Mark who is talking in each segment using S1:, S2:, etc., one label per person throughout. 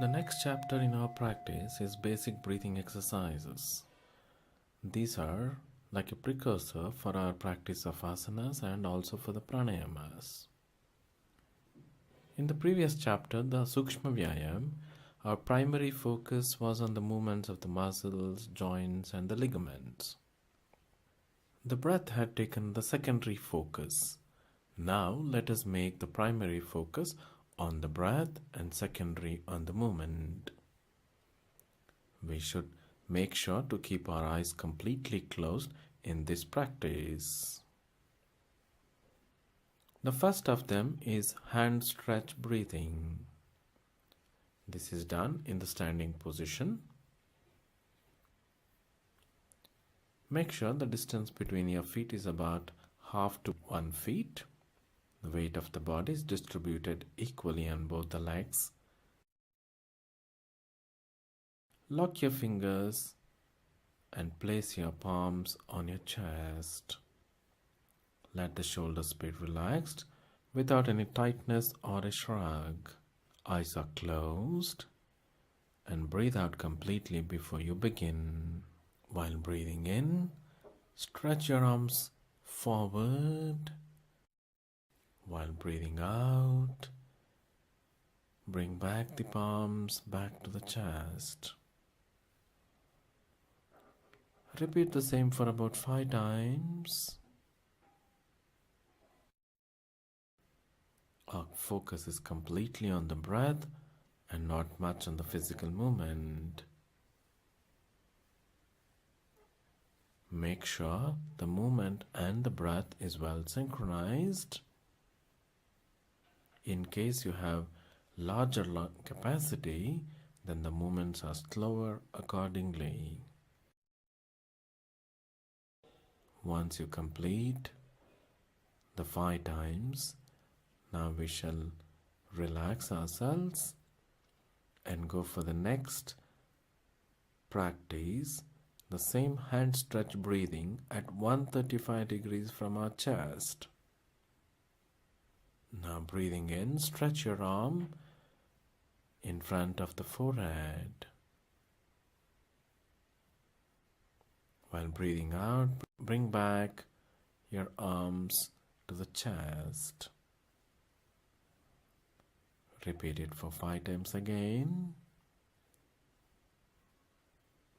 S1: The next chapter in our practice is basic breathing exercises. These are like a precursor for our practice of asanas and also for the pranayamas. In the previous chapter, the Sukshma Vyayam, our primary focus was on the movements of the muscles, joints and the ligaments. The breath had taken the secondary focus. Now let us make the primary focus on the breath and secondary on the movement. We should make sure to keep our eyes completely closed in this practice. The first of them is hand stretch breathing. This is done in the standing position. Make sure the distance between your feet is about 1/2 to 1 feet. The weight of the body is distributed equally on both the legs. Lock your fingers and place your palms on your chest. Let the shoulders be relaxed without any tightness or a shrug. Eyes are closed and breathe out completely before you begin. While breathing in, stretch your arms forward. While breathing out, bring back the palms back to the chest. Repeat the same for about 5 times. Our focus is completely on the breath and not much on the physical movement. Make sure the movement and the breath is well synchronized. In case you have larger lung capacity, then the movements are slower accordingly. Once you complete the 5 times, now we shall relax ourselves and go for the next practice, the same hand stretch breathing at 135 degrees from our chest. Now breathing in, stretch your arm in front of the forehead. While breathing out, bring back your arms to the chest. Repeat it for 5 times again,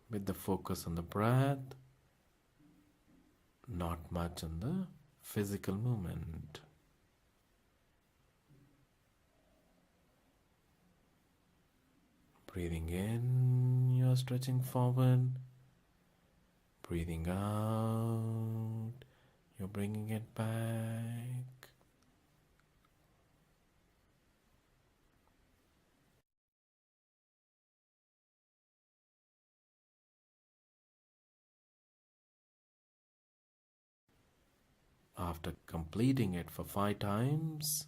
S1: with the focus on the breath, not much on the physical movement. Breathing in, you are stretching forward. Breathing out, you're bringing it back. After completing it for 5 times,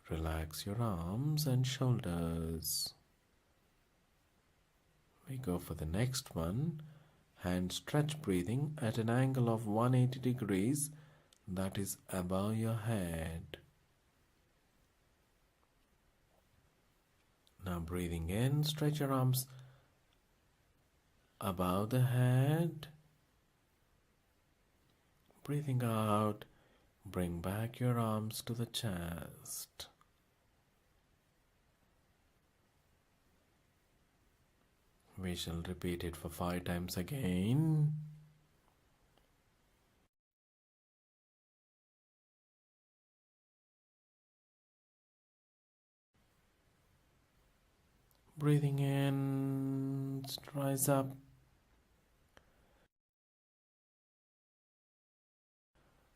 S1: relax your arms and shoulders. We go for the next one, hand stretch breathing at an angle of 180 degrees, that is above your head. Now breathing in, stretch your arms above the head. Breathing out, bring back your arms to the chest. We shall repeat it for 5 times again. Breathing in, rise up.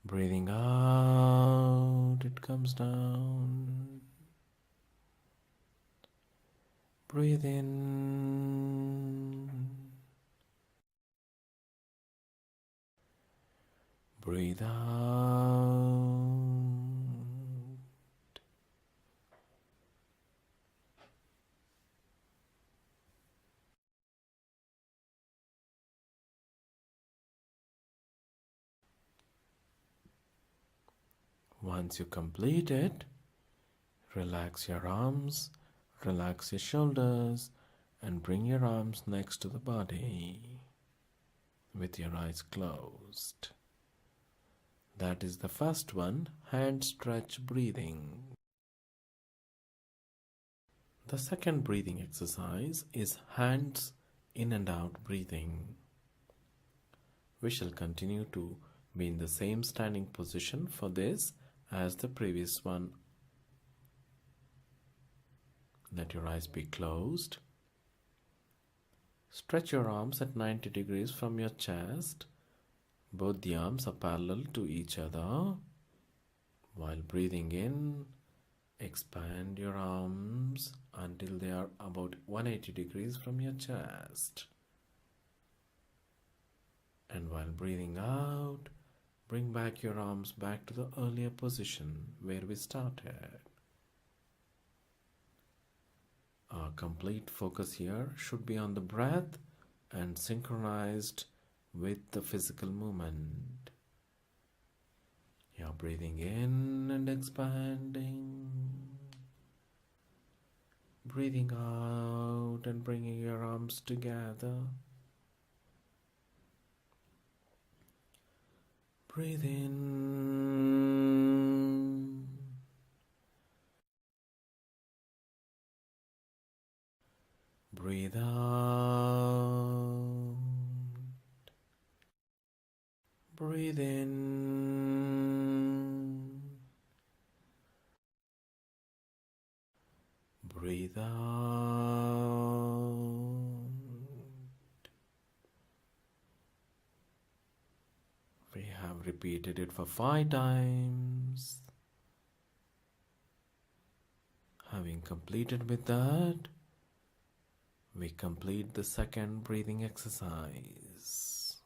S1: Breathing out, it comes down. Breathe in. Breathe out. Once you complete it, relax your arms, Relax your shoulders and bring your arms next to the body with your eyes closed. That is the first one, hand stretch breathing. The second breathing exercise is hands in and out breathing. We shall continue to be in the same standing position for this as the previous one. Let your eyes be closed. Stretch your arms at 90 degrees from your chest. Both the arms are parallel to each other. While breathing in, expand your arms until they are about 180 degrees from your chest. And while breathing out, bring back your arms back to the earlier position where we started. Our complete focus here should be on the breath and synchronized with the physical movement. You're breathing in and expanding. Breathing out and bringing your arms together. Breathe in. Breathe out. Breathe in. Breathe out. We have repeated it for 5 times. Having completed with that, we complete the second breathing exercise.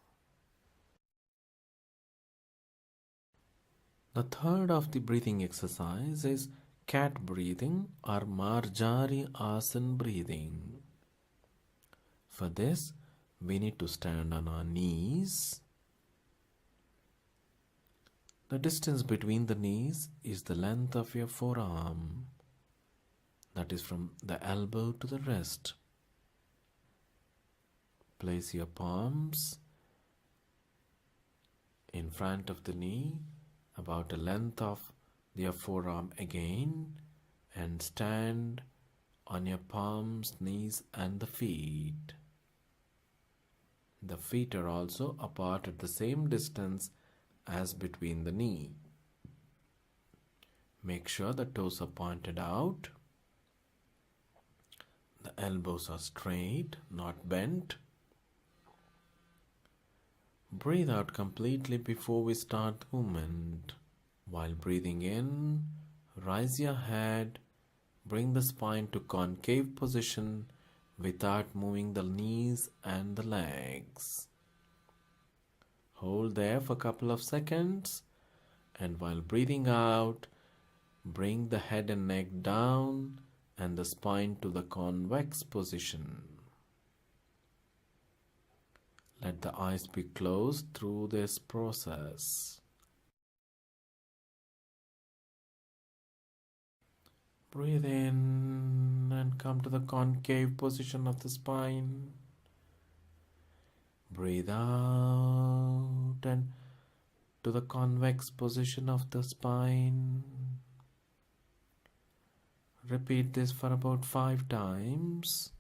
S1: The third of the breathing exercise is cat breathing or Marjari Asana breathing. For this, we need to stand on our knees. The distance between the knees is the length of your forearm. That is from the elbow to the wrist. Place your palms in front of the knee, about the length of your forearm again, and stand on your palms, knees and the feet. The feet are also apart at the same distance as between the knee. Make sure the toes are pointed out. The elbows are straight, not bent. Breathe out completely before we start the movement. While breathing in, rise your head, bring the spine to concave position without moving the knees and the legs. Hold there for a couple of seconds, and while breathing out, bring the head and neck down and the spine to the convex position. Let the eyes be closed through this process. Breathe in and come to the concave position of the spine. Breathe out and to the convex position of the spine. Repeat this for about 5 times.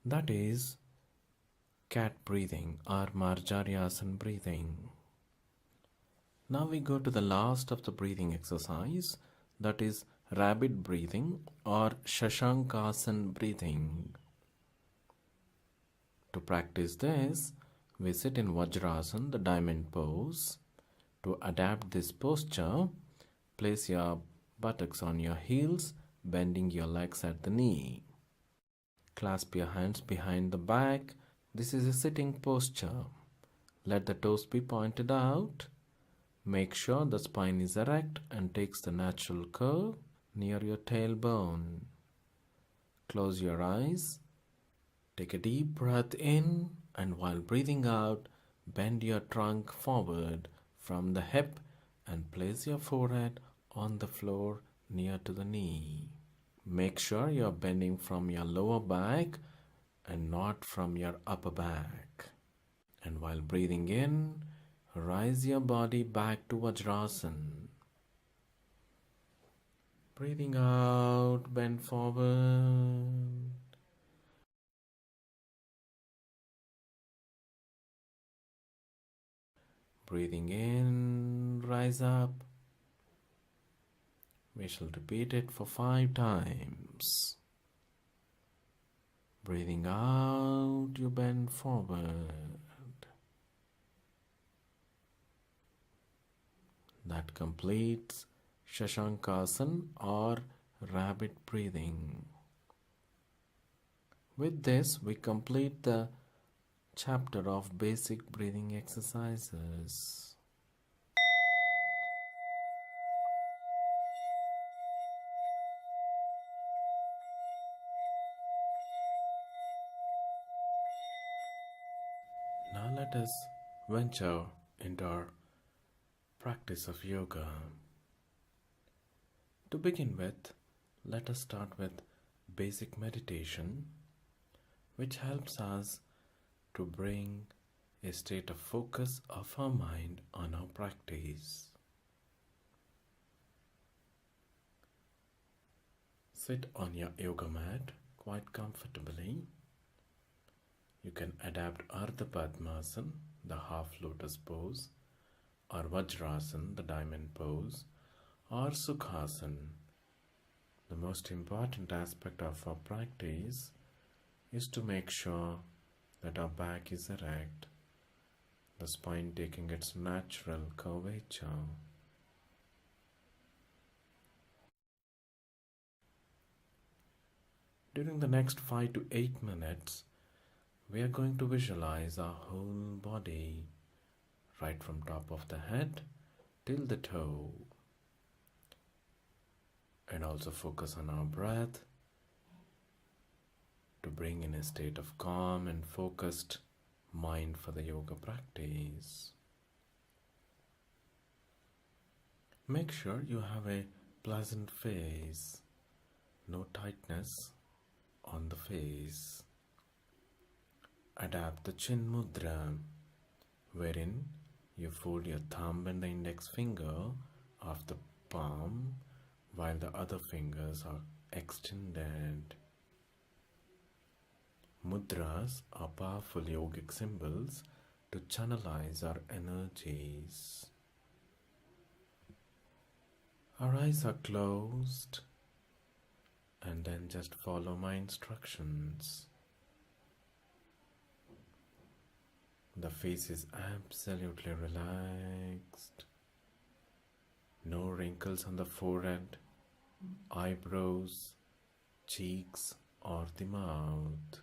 S1: That is cat breathing or Marjari Asana breathing. Now we go to the last of the breathing exercise, that is rabbit breathing or Shashankasana breathing. To practice this, we sit in Vajrasana, the diamond pose. To adapt this posture, place your buttocks on your heels, bending your legs at the knee. Clasp your hands behind the back. This is a sitting posture. Let the toes be pointed out. Make sure the spine is erect and takes the natural curve near your tailbone. Close your eyes. Take a deep breath in, and while breathing out, bend your trunk forward from the hip and place your forehead on the floor near to the knee. Make sure you're bending from your lower back and not from your upper back. And while breathing in, rise your body back to Vajrasana. Breathing out, bend forward. Breathing in, rise up. We shall repeat it for 5 times. Breathing out, you bend forward. That completes Shashankasana or rabbit breathing. With this, we complete the chapter of basic breathing exercises. Now let us venture into our practice of yoga. To begin with, let us start with basic meditation, which helps us to bring a state of focus of our mind on our practice. Sit on your yoga mat quite comfortably. You can adapt Ardha Padmasana, the half lotus pose, or Vajrasana, the diamond pose, or Sukhasana. The most important aspect of our practice is to make sure that our back is erect, the spine taking its natural curvature. During the next 5 to 8 minutes, we are going to visualize our whole body, right from top of the head till the toe, and also focus on our breath to bring in a state of calm and focused mind for the yoga practice. Make sure you have a pleasant face, no tightness on the face. Adapt the chin mudra, wherein you fold your thumb and the index finger of the palm while the other fingers are extended. Mudras are powerful yogic symbols to channelize our energies. Our eyes are closed, and then just follow my instructions. The face is absolutely relaxed. No wrinkles on the forehead, eyebrows, cheeks, or the mouth.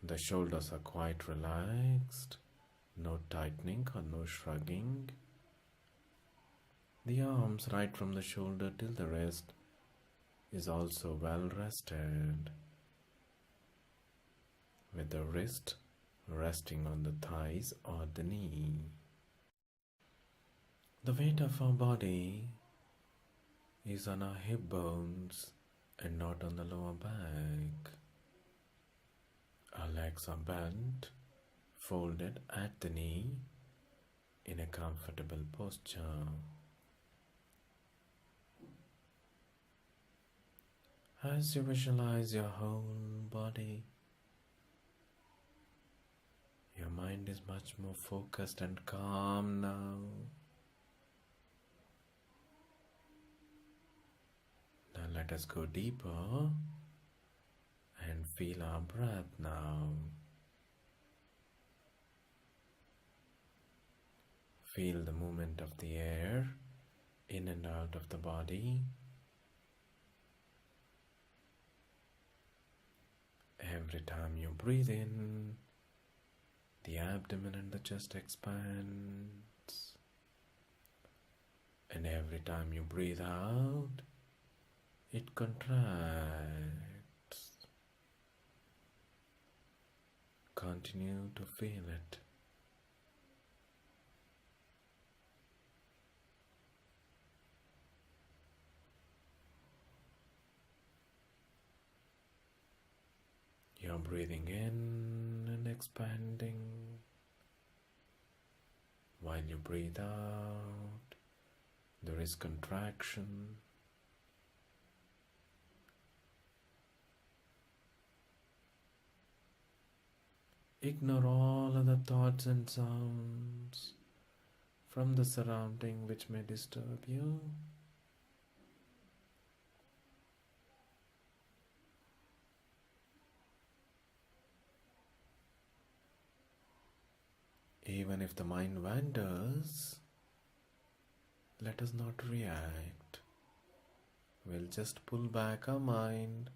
S1: The shoulders are quite relaxed, no tightening or no shrugging. The arms right from the shoulder till the wrist is also well rested, with the wrist resting on the thighs or the knee. The weight of our body is on our hip bones and not on the lower back. Our legs are bent, folded at the knee in a comfortable posture. As you visualize your whole body, your mind is much more focused and calm now. Now let us go deeper and feel our breath now. Feel the movement of the air in and out of the body. Every time you breathe in, the abdomen and the chest expands. And every time you breathe out, it contracts. Continue to feel it. You're breathing in and expanding. While you breathe out, there is contraction. Ignore all other thoughts and sounds from the surrounding which may disturb you. Even if the mind wanders, let us not react. We'll just pull back our mind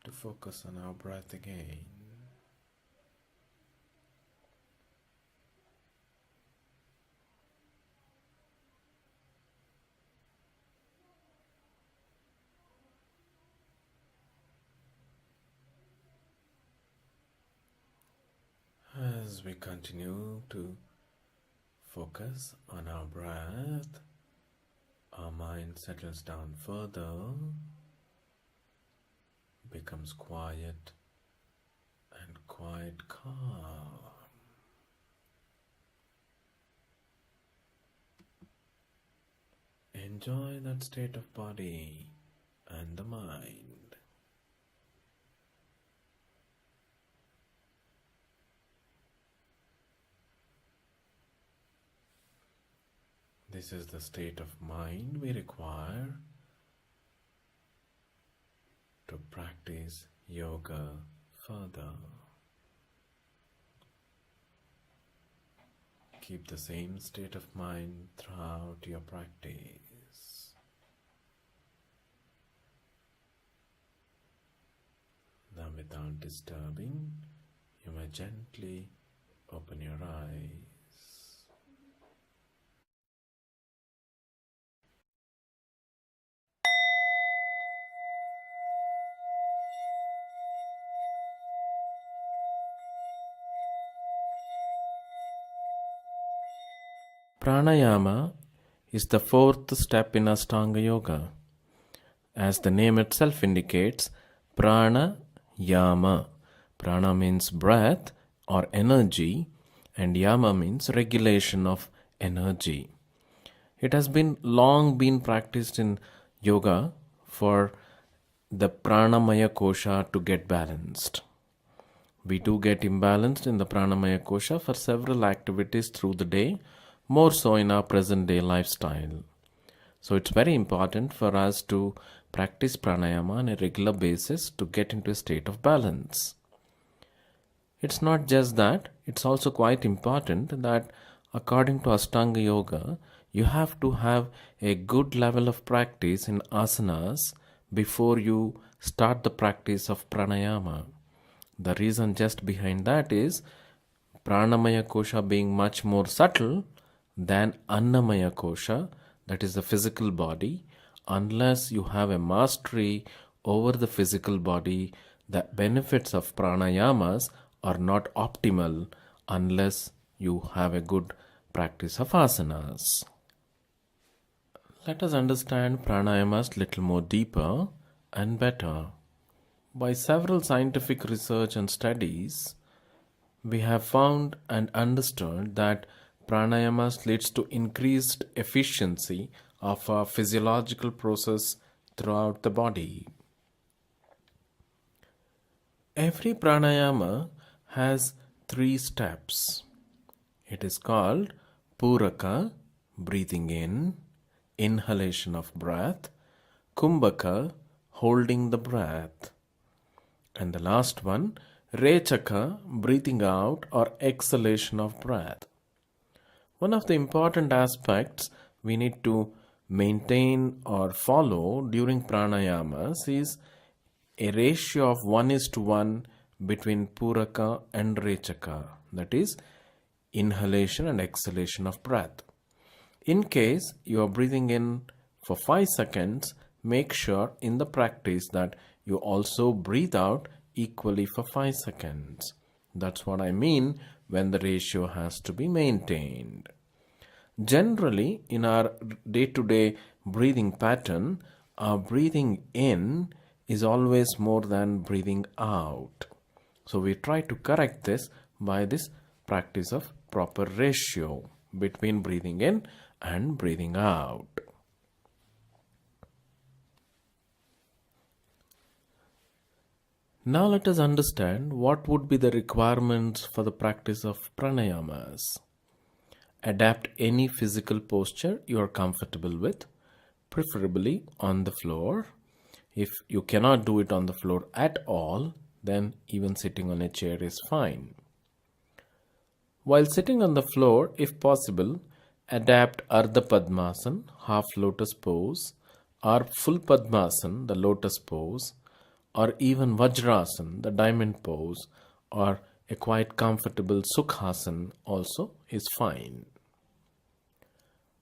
S1: to focus on our breath again. As we continue to focus on our breath, our mind settles down further, becomes quiet and quite calm. Enjoy that state of body and the mind. This is the state of mind we require to practice yoga further. Keep the same state of mind throughout your practice. Now, without disturbing, you may gently open your eyes. Pranayama is the fourth step in Ashtanga Yoga. As the name itself indicates, Pranayama. Prana means breath or energy, and Yama means regulation of energy. It has long been practiced in yoga for the Pranamaya Kosha to get balanced. We do get imbalanced in the Pranamaya Kosha for several activities through the day, more so in our present day lifestyle. So it's very important for us to practice pranayama on a regular basis to get into a state of balance. It's not just that, it's also quite important that according to Ashtanga Yoga, you have to have a good level of practice in asanas before you start the practice of pranayama. The reason just behind that is Pranamaya Kosha being much more subtle than Annamaya Kosha, that is the physical body. Unless you have a mastery over the physical body, the benefits of pranayamas are not optimal unless you have a good practice of asanas. Let us understand pranayamas little more deeper and better. By several scientific research and studies, we have found and understood that pranayamas leads to increased efficiency of a physiological process throughout the body. Every pranayama has 3 steps. It is called Puraka, breathing in, inhalation of breath, Kumbhaka, holding the breath, and the last one, Rechaka, breathing out or exhalation of breath. One of the important aspects we need to maintain or follow during pranayamas is a ratio of 1:1 between Puraka and Rechaka, that is, inhalation and exhalation of breath. In case you are breathing in for 5 seconds, make sure in the practice that you also breathe out equally for 5 seconds. That's what I mean when the ratio has to be maintained. Generally, in our day-to-day breathing pattern, our breathing in is always more than breathing out. So we try to correct this by this practice of proper ratio between breathing in and breathing out. Now let us understand what would be the requirements for the practice of pranayamas. Adapt any physical posture you are comfortable with, preferably on the floor. If you cannot do it on the floor at all, then even sitting on a chair is fine. While sitting on the floor, if possible, adapt Ardha Padmasana, half lotus pose, or full Padmasana, the lotus pose, or even Vajrasana, the diamond pose, or a quite comfortable Sukhasana also is fine.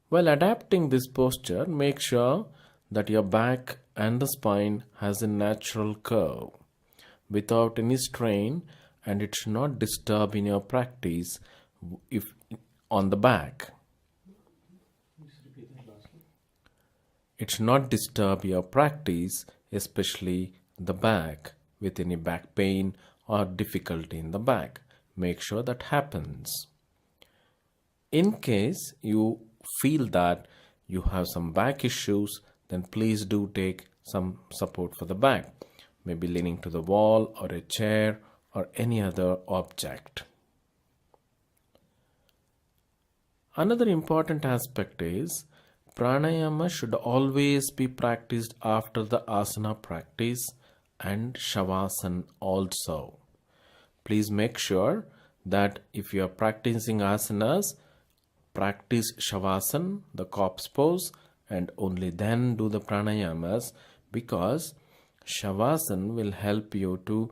S1: While adapting this posture, make sure that your back and the spine has a natural curve without any strain, and it should not disturb in your practice if on the back. It should not disturb your practice, especially the back, with any back pain or difficulty in the back. Make sure that happens. In case you feel that you have some back issues, then please do take some support for the back, maybe leaning to the wall or a chair or any other object. Another important aspect is pranayama should always be practiced after the asana practice and shavasana also. Please make sure that if you are practicing asanas, practice shavasana, the corpse pose, and only then do the pranayamas, because shavasana will help you to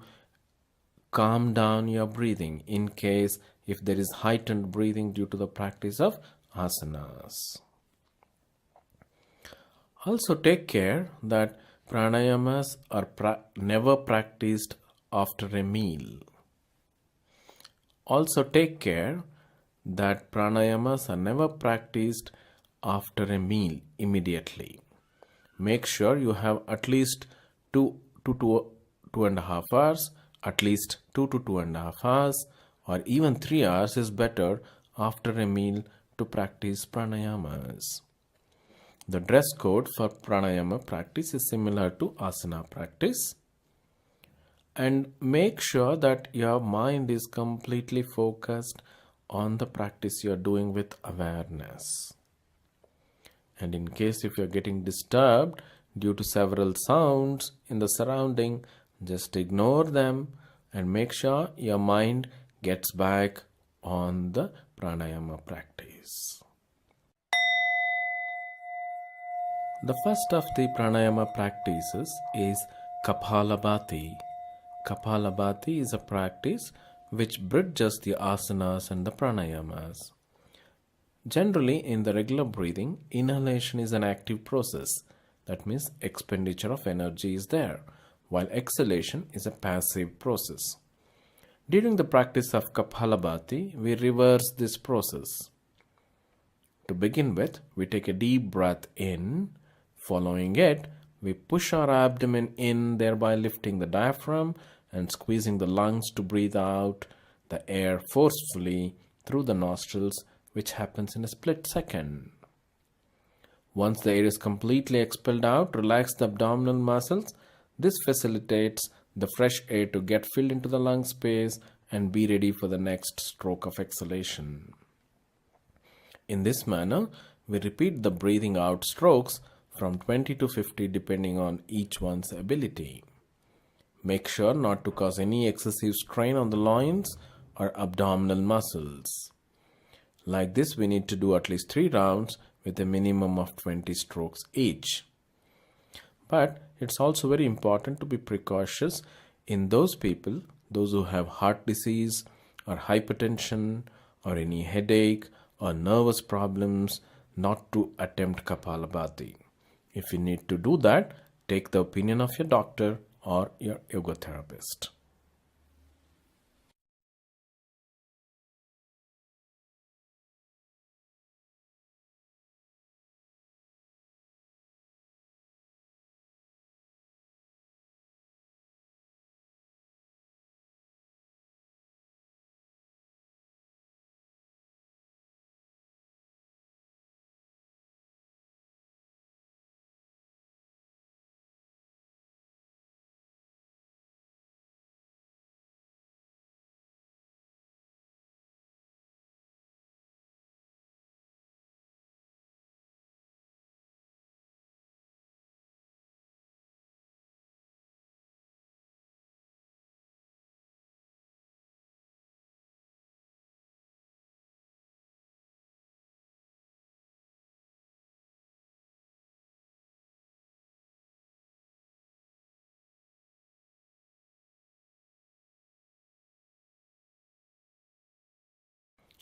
S1: calm down your breathing in case if there is heightened breathing due to the practice of asanas. Also take care that pranayamas are never practiced after a meal. Also take care that pranayamas are never practiced after a meal immediately. Make sure you have at least 2 to 2.5 hours, at least 2 to 2.5 hours, or even 3 hours is better after a meal to practice pranayamas. The dress code for pranayama practice is similar to asana practice. And make sure that your mind is completely focused on the practice you are doing with awareness. And in case if you are getting disturbed due to several sounds in the surrounding, just ignore them and make sure your mind gets back on the pranayama practice. The first of the pranayama practices is Kapalabhati. Kapalabhati is a practice which bridges the asanas and the pranayamas. Generally, in the regular breathing, inhalation is an active process. That means expenditure of energy is there, while exhalation is a passive process. During the practice of Kapalabhati, we reverse this process. To begin with, we take a deep breath in. Following it, we push our abdomen in, thereby lifting the diaphragm and squeezing the lungs to breathe out the air forcefully through the nostrils, which happens in a split second. Once the air is completely expelled out, relax the abdominal muscles. This facilitates the fresh air to get filled into the lung space and be ready for the next stroke of exhalation. In this manner, we repeat the breathing out strokes from 20 to 50 depending on each one's ability. Make sure not to cause any excessive strain on the loins or abdominal muscles. Like this, we need to do at least 3 rounds with a minimum of 20 strokes each. But It's also very important to be precautious in those people, those who have heart disease or hypertension or any headache or nervous problems, not to attempt Kapalabhati. If you need to do that, take the opinion of your doctor or your yoga therapist.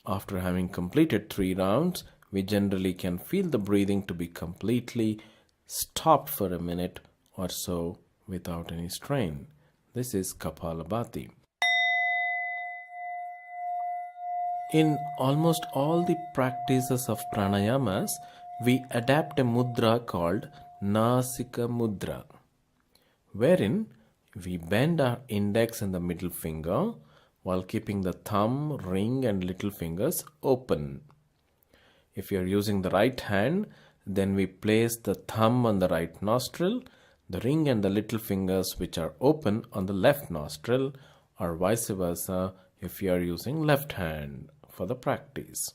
S1: After having completed 3 rounds, we generally can feel the breathing to be completely stopped for a minute or so without any strain. This is Kapalabhati. In almost all the practices of pranayamas, we adapt a mudra called Nasika Mudra, wherein we bend our index and the middle finger while keeping the thumb, ring and little fingers open. If you are using the right hand, then we place the thumb on the right nostril, the ring and the little fingers which are open on the left nostril, or vice versa if you are using left hand for the practice.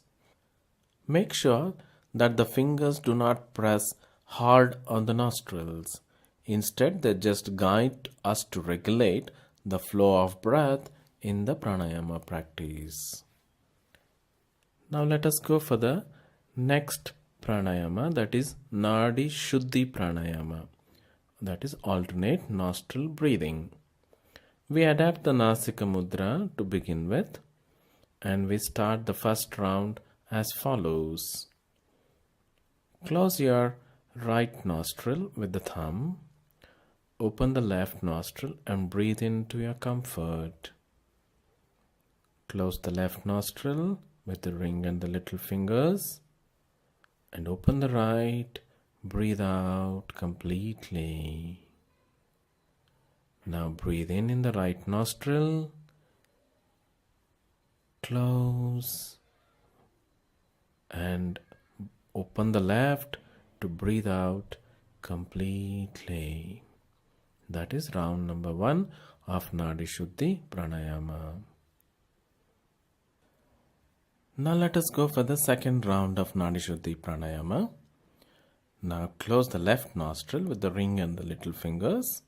S1: Make sure that the fingers do not press hard on the nostrils. Instead, they just guide us to regulate the flow of breath in the pranayama practice. Now let us go for the next pranayama, that is Nardi Pranayama, that is alternate nostril breathing. We adapt the Nasika Mudra to begin with, and we start the first round as follows. Close your right nostril with the thumb. Open the left nostril and breathe into your comfort. Close the left nostril with the ring and the little fingers and open the right. Breathe out completely. Now breathe in the right nostril. Close and open the left to breathe out completely. That is round number 1 of Nardi Pranayama. Now let us go for the second round of Nardi Pranayama. Now close the left nostril with the ring and the little fingers.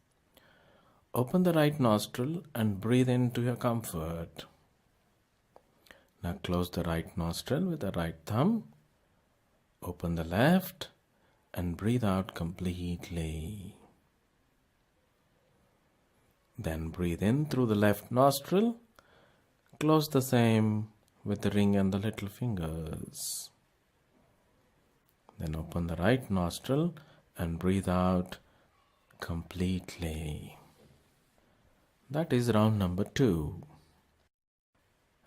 S1: Open the right nostril and breathe into your comfort. Close the left nostril with the ring and the little fingers and open the right nostril and breathe out completely. Now breathe in the right nostril. Close and open the left to breathe out completely. That is round number 1 of Nardi Pranayama. Now let us go for the second round of Nardi Pranayama. Now close the left nostril with the ring and the little fingers. Now close the right nostril with the right thumb. Open the left and breathe out completely. Then breathe in through the left nostril. Close the same with the ring and the little fingers. Then open the right nostril and breathe out completely. That is round number 2.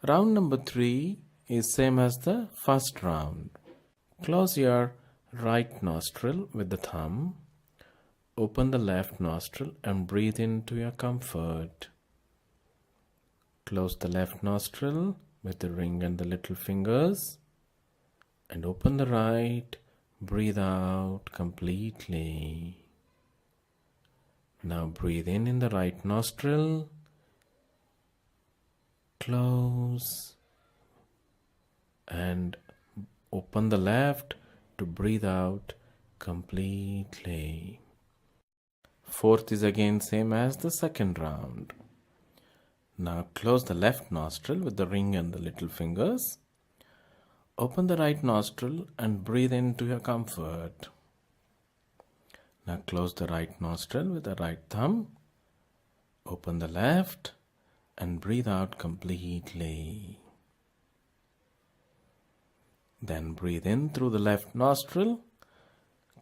S1: Round number 3 is same as the first round. Close your right nostril with the thumb. Open the left nostril and breathe into your comfort. Close the left nostril with the ring and the little fingers and open the right. Breathe out completely. Now breathe in the right nostril. Close and open the left to breathe out completely. Fourth is again same as the second round. Now close the left nostril with the ring and the little fingers. Open the right nostril and breathe into your comfort. Now close the right nostril with the right thumb. Open the left and breathe out completely. Then breathe in through the left nostril.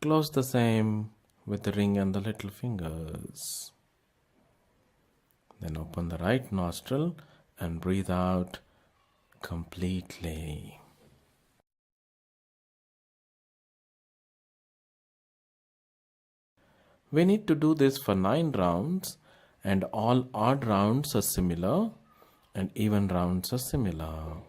S1: Close the same with the ring and the little fingers. Then open the right nostril and breathe out completely. We need to do this for 9 rounds, and all odd rounds are similar and even rounds are similar.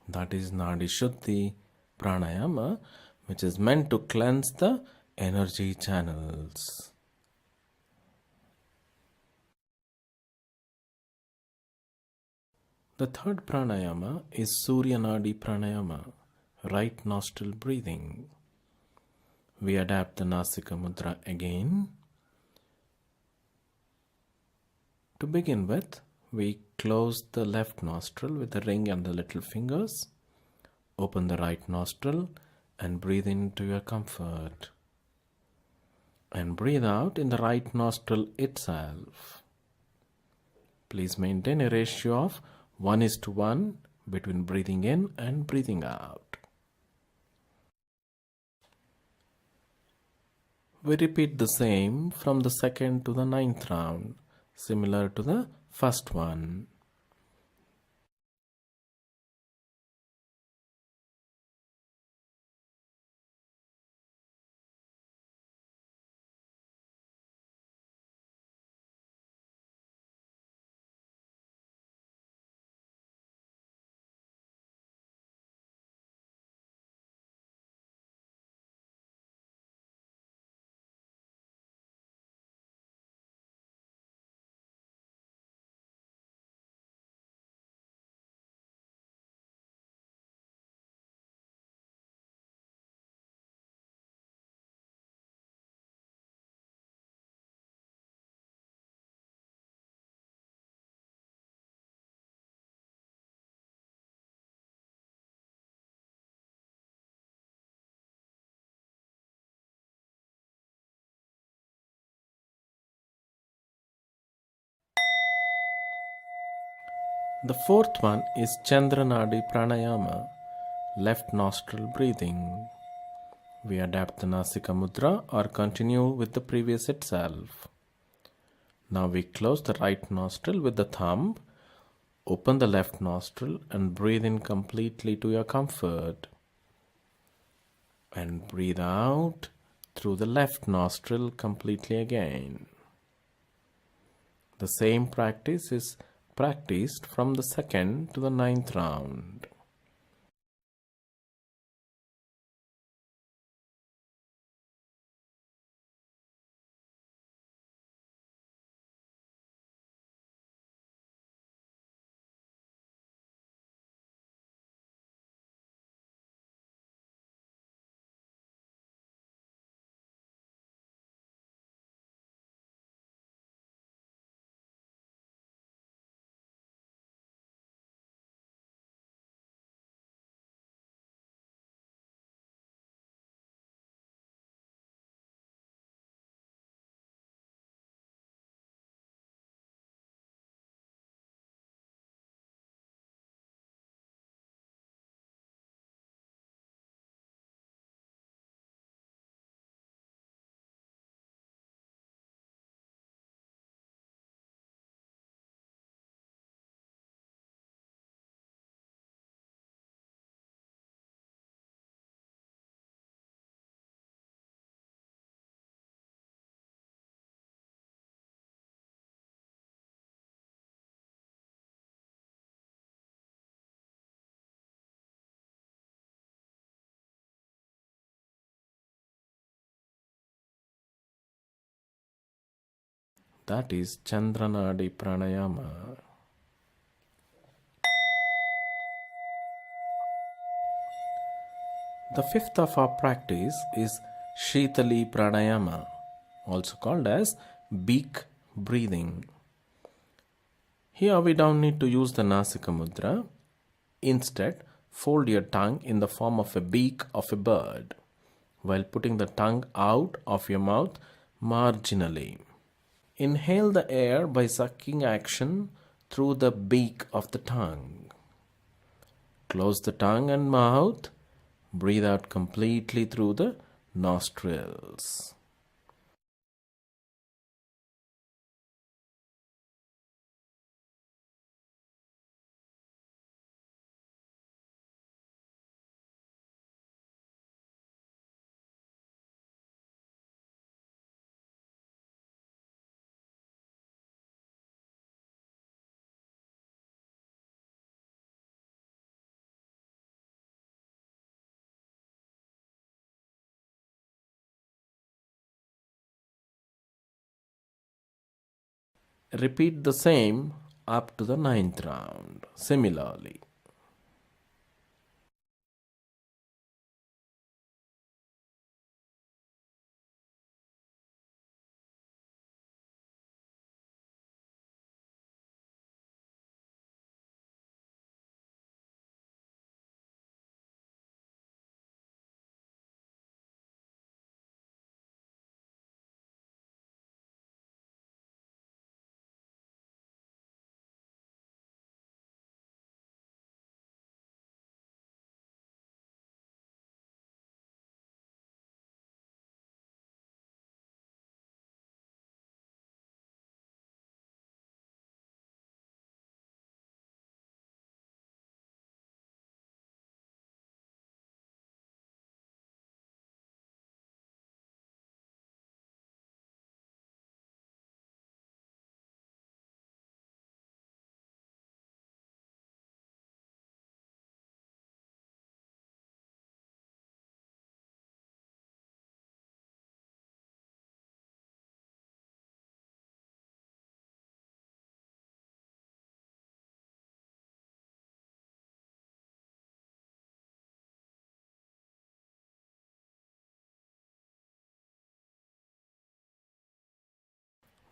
S1: That is Nadi Shuddhi Pranayama, which is meant to cleanse the energy channels. The third pranayama is Surya Nadi Pranayama, right nostril breathing. We adapt the Nasika Mudra again. To begin with, we close the left nostril with the ring and the little fingers. Open the right nostril and breathe into your comfort. And breathe out in the right nostril itself. Please maintain a ratio of 1:1 between breathing in and breathing out. We repeat the same from the second to the 9th round, similar to the first one. The fourth one is Chandra Nardi Pranayama, left nostril breathing. We adapt the Nasika Mudra or continue with the previous itself. Now we close the right nostril with the thumb, open the left nostril and breathe in completely to your comfort. And breathe out through the left nostril completely again. The same practice is practiced from the 2nd to the 9th round. That is Chandra Nardi Pranayama. The fifth of our practice is Shitali Pranayama, also called as beak breathing. Here we don't need to use the Nasika Mudra. Instead, fold your tongue in the form of a beak of a bird while putting the tongue out of your mouth marginally. Inhale the air by sucking action through the beak of the tongue. Close the tongue and mouth. Breathe out completely through the nostrils. Repeat the same up to the 9th round. Similarly.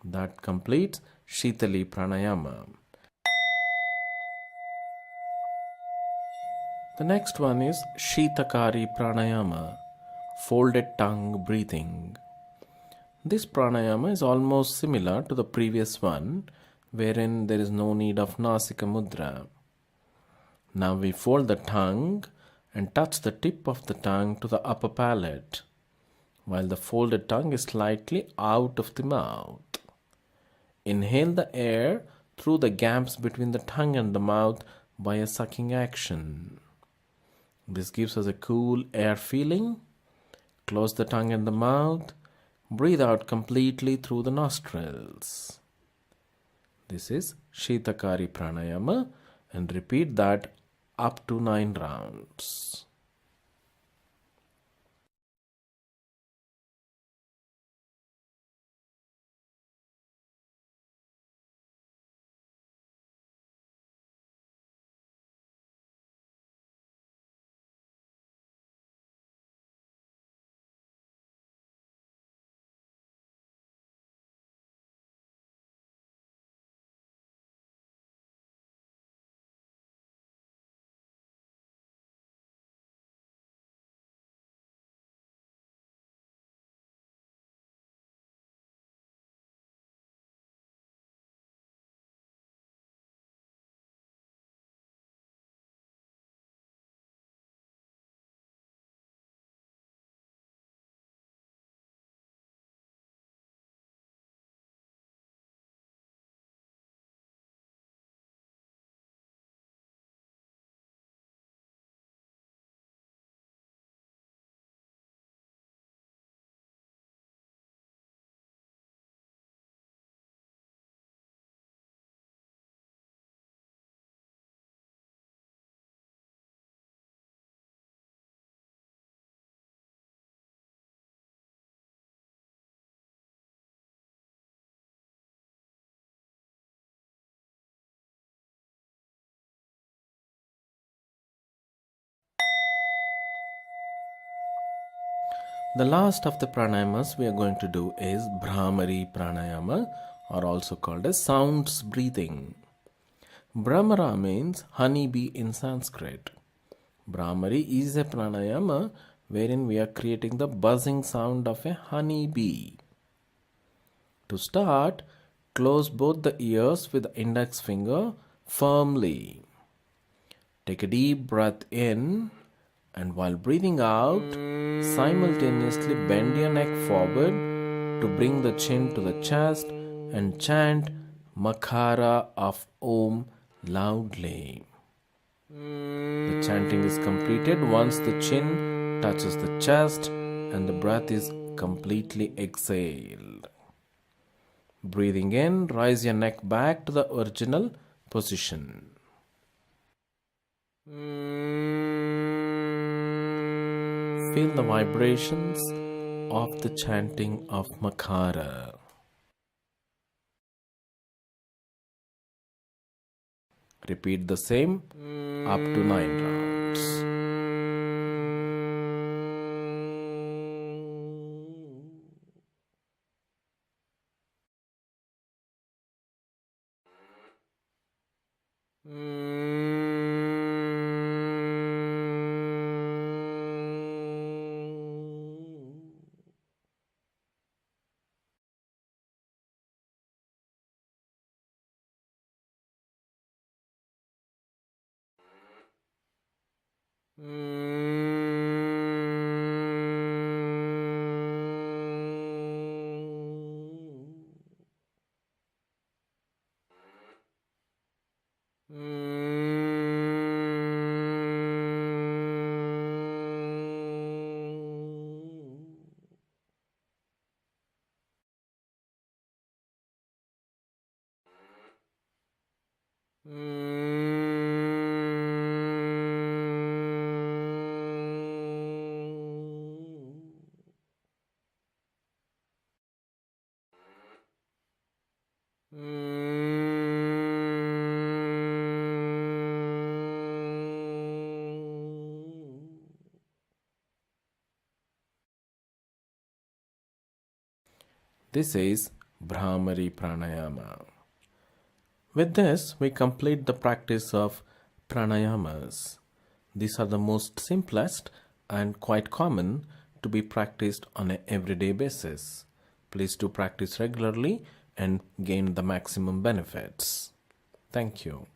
S1: That completes Shitali Pranayama. The next one is Akari Pranayama, folded tongue breathing. This pranayama is almost similar to the previous one, wherein there is no need of Nasika Mudra. Now we fold the tongue and touch the tip of the tongue to the upper palate, while the folded tongue is slightly out of the mouth. Inhale the air through the gaps between the tongue and the mouth by a sucking action. This gives us a cool air feeling. Close the tongue and the mouth. Breathe out completely through the nostrils. This is Akari Pranayama, and repeat that up to 9 rounds. The last of the pranayamas we are going to do is Brahmamari Pranayama, or also called as sounds breathing. Brahmara means honeybee in Sanskrit. Brahmari is a pranayama wherein we are creating the buzzing sound of a honeybee. To start, close both the ears with the index finger firmly. Take a deep breath in, and while breathing out, simultaneously bend your neck forward to bring the chin to the chest and chant Makara of Om loudly. The chanting is completed once the chin touches the chest and the breath is completely exhaled. Breathing in, rise your neck back to the original position. Feel the vibrations of the chanting of Makara. Repeat the same up to 9 rounds. This is Brahmamari Pranayama. With this, we complete the practice of pranayamas. These are the most simplest and quite common to be practiced on an everyday basis. Please do practice regularly and gain the maximum benefits. Thank you.